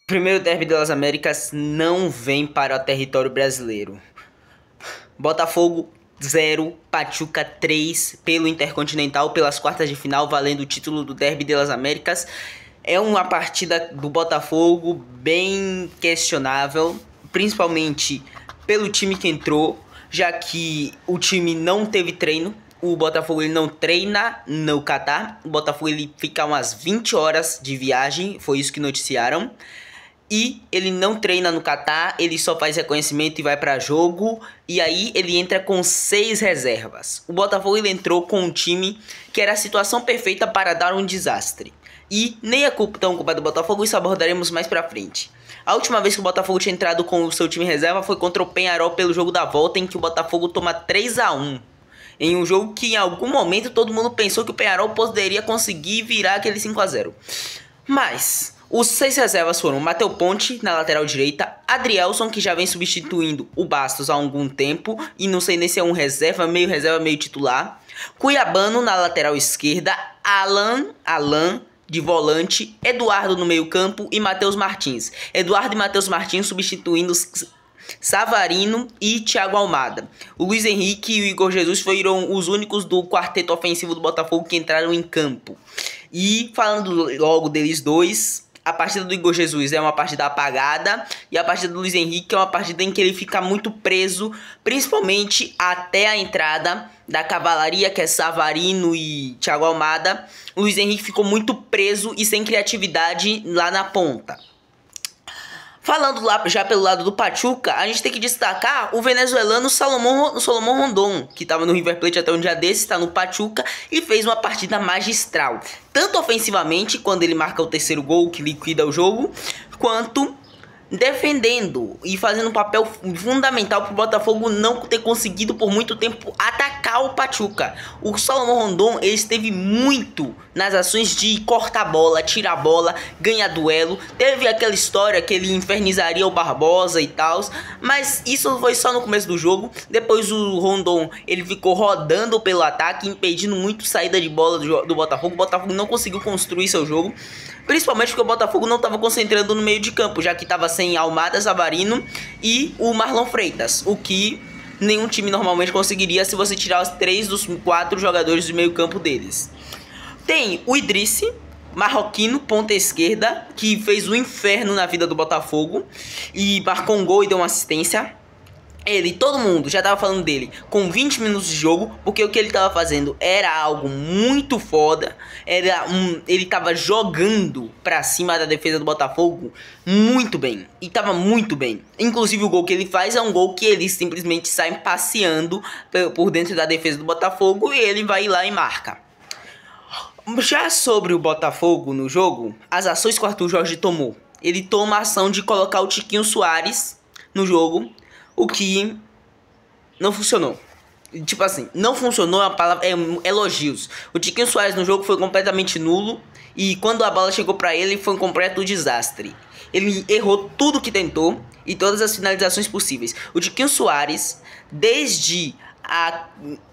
Primeiro derby das Américas não vem para o território brasileiro. Botafogo 0, Pachuca 3 pelo Intercontinental pelas quartas de final, valendo o título do Derby das Américas. É uma partida do Botafogo bem questionável, principalmente pelo time que entrou, já que o time não teve treino. O Botafogo ele não treina no Catar. O Botafogo ele fica umas 20 horas de viagem, foi isso que noticiaram. E ele não treina no Catar, ele só faz reconhecimento e vai para jogo. E aí ele entra com 6 reservas. O Botafogo ele entrou com um time que era a situação perfeita para dar um desastre. E nem é culpa do Botafogo, isso abordaremos mais pra frente. A última vez que o Botafogo tinha entrado com o seu time reserva foi contra o Peñarol pelo jogo da volta, em que o Botafogo toma 3-1. Em um jogo que em algum momento todo mundo pensou que o Peñarol poderia conseguir virar aquele 5-0. Mas os 6 reservas foram Matheus Ponte na lateral direita, Adrielson, que já vem substituindo o Bastos há algum tempo, e não sei nem se é um reserva, meio titular, Cuiabano na lateral esquerda, Alan de volante, Eduardo no meio campo e Matheus Martins. Eduardo e Matheus Martins substituindo Savarino e Thiago Almada. O Luiz Henrique e o Igor Jesus foram os únicos do quarteto ofensivo do Botafogo que entraram em campo. E falando logo deles dois, a partida do Igor Jesus é uma partida apagada e a partida do Luiz Henrique é uma partida em que ele fica muito preso, principalmente até a entrada da cavalaria, que é Savarino e Thiago Almada. O Luiz Henrique ficou muito preso e sem criatividade lá na ponta. Falando lá já pelo lado do Pachuca, a gente tem que destacar o venezuelano Salomón Rondón, que estava no River Plate até um dia desse, está no Pachuca e fez uma partida magistral. Tanto ofensivamente, quando ele marca o terceiro gol que liquida o jogo, quanto defendendo e fazendo um papel fundamental para o Botafogo não ter conseguido por muito tempo atacar o Pachuca. O Salomón Rondón ele esteve muito nas ações de cortar a bola, tirar a bola, ganhar duelo. Teve aquela história que ele infernizaria o Barbosa e tal, mas isso foi só no começo do jogo. Depois o Rondón ele ficou rodando pelo ataque, impedindo muito saída de bola do Botafogo. O Botafogo não conseguiu construir seu jogo, principalmente porque o Botafogo não estava concentrando no meio de campo, já que estava sem Almada, Savarino e o Marlon Freitas, o que nenhum time normalmente conseguiria se você tirar os 3 dos 4 jogadores do meio campo deles. Tem o Idrissi, marroquino, ponta esquerda, que fez um inferno na vida do Botafogo e marcou um gol e deu uma assistência. Todo mundo já tava falando dele com 20 minutos de jogo, porque o que ele tava fazendo era algo muito foda. Ele tava jogando pra cima da defesa do Botafogo muito bem, e tava muito bem. Inclusive o gol que ele faz é um gol que ele simplesmente sai passeando por dentro da defesa do Botafogo e ele vai lá e marca. Já sobre o Botafogo no jogo, as ações que o Arthur Jorge tomou. Ele toma a ação de colocar o Tiquinho Soares no jogo, o que não funcionou. Tipo assim, não funcionou, a palavra é elogios. O Tiquinho Soares no jogo foi completamente nulo. E quando a bola chegou pra ele, foi um completo desastre. Ele errou tudo que tentou e todas as finalizações possíveis. O Tiquinho Soares, desde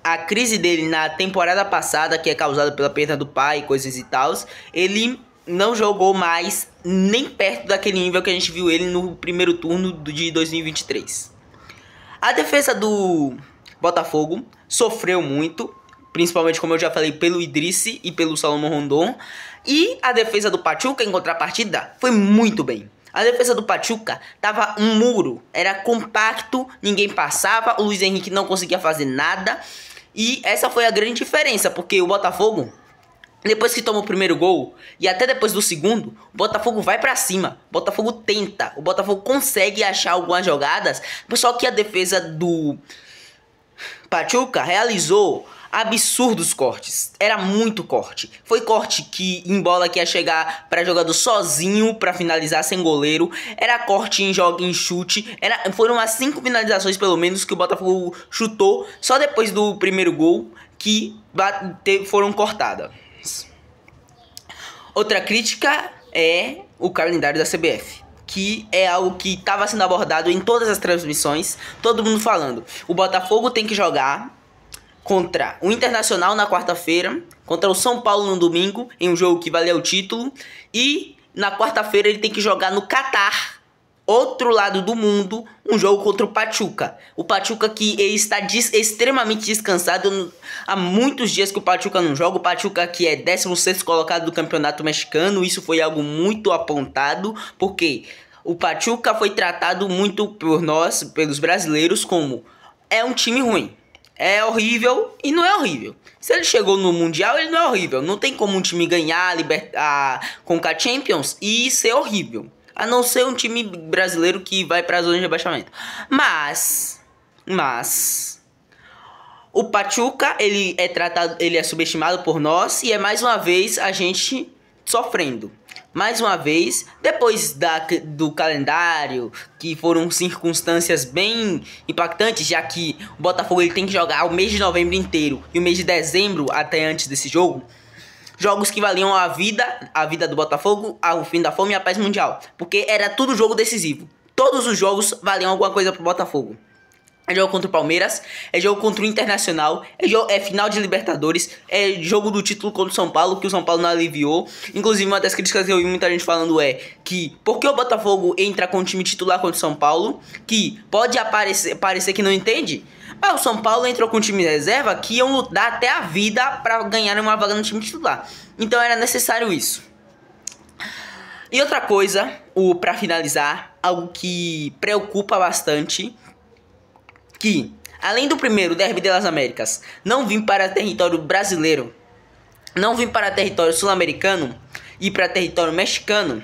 a crise dele na temporada passada, que é causada pela perda do pai e coisas e tal, ele não jogou mais nem perto daquele nível que a gente viu ele no primeiro turno de 2023. A defesa do Botafogo sofreu muito, principalmente, como eu já falei, pelo Idrissi e pelo Salomón Rondón. E a defesa do Pachuca, em contrapartida, foi muito bem. A defesa do Pachuca tava um muro, era compacto, ninguém passava, o Luiz Henrique não conseguia fazer nada. E essa foi a grande diferença, porque o Botafogo, depois que toma o primeiro gol, e até depois do segundo, o Botafogo vai pra cima. O Botafogo tenta, o Botafogo consegue achar algumas jogadas, só que a defesa do Pachuca realizou absurdos cortes. Era muito corte. Foi corte que em bola que ia chegar para jogador sozinho para finalizar sem goleiro. Era corte em jogo, em chute. Foram umas 5 finalizações pelo menos que o Botafogo chutou só depois do primeiro gol que foram cortadas. Outra crítica é o calendário da CBF, que é algo que estava sendo abordado em todas as transmissões, todo mundo falando. O Botafogo tem que jogar contra o Internacional na quarta-feira, contra o São Paulo no domingo, em um jogo que valia o título, e na quarta-feira ele tem que jogar no Catar, outro lado do mundo, um jogo contra o Pachuca. O Pachuca que ele está extremamente descansado. Há muitos dias que o Pachuca não joga. O Pachuca que é 16º colocado do campeonato mexicano. Isso foi algo muito apontado, porque o Pachuca foi tratado muito por nós, pelos brasileiros, como é um time ruim. É horrível e não é horrível. Se ele chegou no Mundial, ele não é horrível. Não tem como um time ganhar a Conca Champions e ser horrível. A não ser um time brasileiro que vai para a zona de rebaixamento. Mas o Pachuca, ele é subestimado por nós e é mais uma vez a gente sofrendo. Mais uma vez, depois do calendário, que foram circunstâncias bem impactantes, já que o Botafogo ele tem que jogar o mês de novembro inteiro e o mês de dezembro até antes desse jogo. Jogos que valiam a vida do Botafogo, o fim da fome e a paz mundial. Porque era tudo jogo decisivo. Todos os jogos valiam alguma coisa pro Botafogo. É jogo contra o Palmeiras, é jogo contra o Internacional, é final de Libertadores, é jogo do título contra o São Paulo, que o São Paulo não aliviou. Inclusive, uma das críticas que eu vi muita gente falando é que por que o Botafogo entra com o time titular contra o São Paulo, que pode parecer que não entende, mas o São Paulo entrou com o time reserva que iam lutar até a vida para ganhar uma vaga no time titular. Então era necessário isso. E outra coisa, para finalizar, algo que preocupa bastante, que, além do primeiro Derby das Américas não vir para território brasileiro, não vir para território sul-americano e para território mexicano,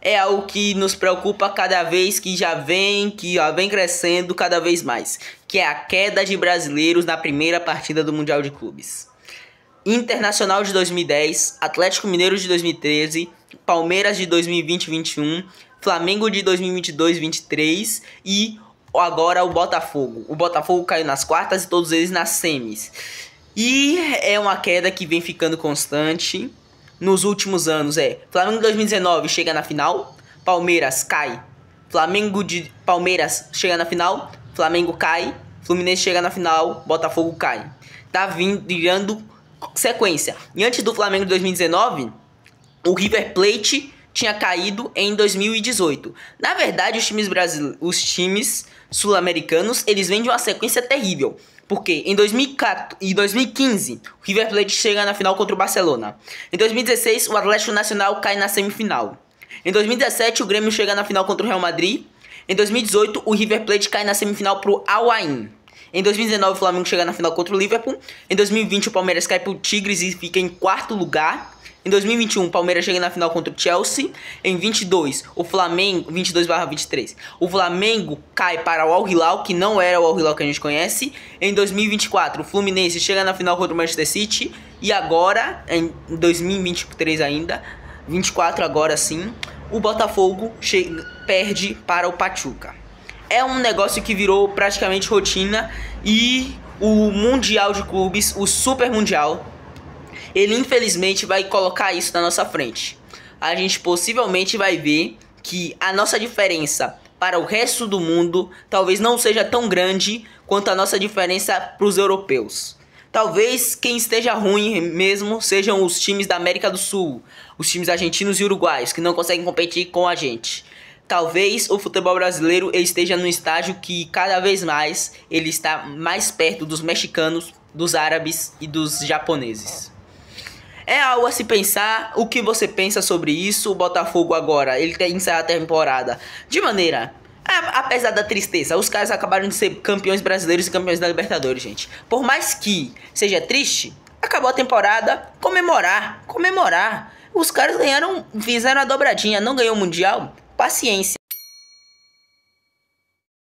é algo que nos preocupa cada vez que já vem crescendo cada vez mais, que é a queda de brasileiros na primeira partida do Mundial de Clubes. Internacional de 2010, Atlético Mineiro de 2013, Palmeiras de 2020-21, Flamengo de 2022-23 e agora o Botafogo. O Botafogo caiu nas quartas e todos eles nas semis. E é uma queda que vem ficando constante nos últimos anos. Flamengo de 2019 chega na final, Palmeiras cai. Palmeiras chega na final, Flamengo cai. Fluminense chega na final, Botafogo cai. Tá virando sequência. E antes do Flamengo de 2019, o River Plate tinha caído em 2018. Na verdade, os times sul-americanos, eles vêm de uma sequência terrível. Porque em 2015, o River Plate chega na final contra o Barcelona. Em 2016, o Atlético Nacional cai na semifinal. Em 2017, o Grêmio chega na final contra o Real Madrid. Em 2018, o River Plate cai na semifinal pro Al Ain. Em 2019, o Flamengo chega na final contra o Liverpool. Em 2020, o Palmeiras cai pro Tigres e fica em quarto lugar. Em 2021, o Palmeiras chega na final contra o Chelsea. Em 22, o Flamengo... 22/23. O Flamengo cai para o Al Hilal, que não era o Al Hilal que a gente conhece. Em 2024, o Fluminense chega na final contra o Manchester City. E agora, em 2023 ainda, 24 agora sim, o Botafogo perde para o Pachuca. É um negócio que virou praticamente rotina. E o Mundial de Clubes, o Super Mundial, ele infelizmente vai colocar isso na nossa frente. A gente possivelmente vai ver que a nossa diferença para o resto do mundo talvez não seja tão grande quanto a nossa diferença para os europeus. Talvez quem esteja ruim mesmo sejam os times da América do Sul, os times argentinos e uruguaios, que não conseguem competir com a gente. Talvez o futebol brasileiro esteja num estágio que cada vez mais ele está mais perto dos mexicanos, dos árabes e dos japoneses. É algo a se pensar. O que você pensa sobre isso? O Botafogo agora, ele quer encerrar a temporada de maneira... apesar da tristeza, os caras acabaram de ser campeões brasileiros e campeões da Libertadores, gente. Por mais que seja triste, acabou a temporada, comemorar. Os caras fizeram a dobradinha, não ganhou o Mundial, paciência.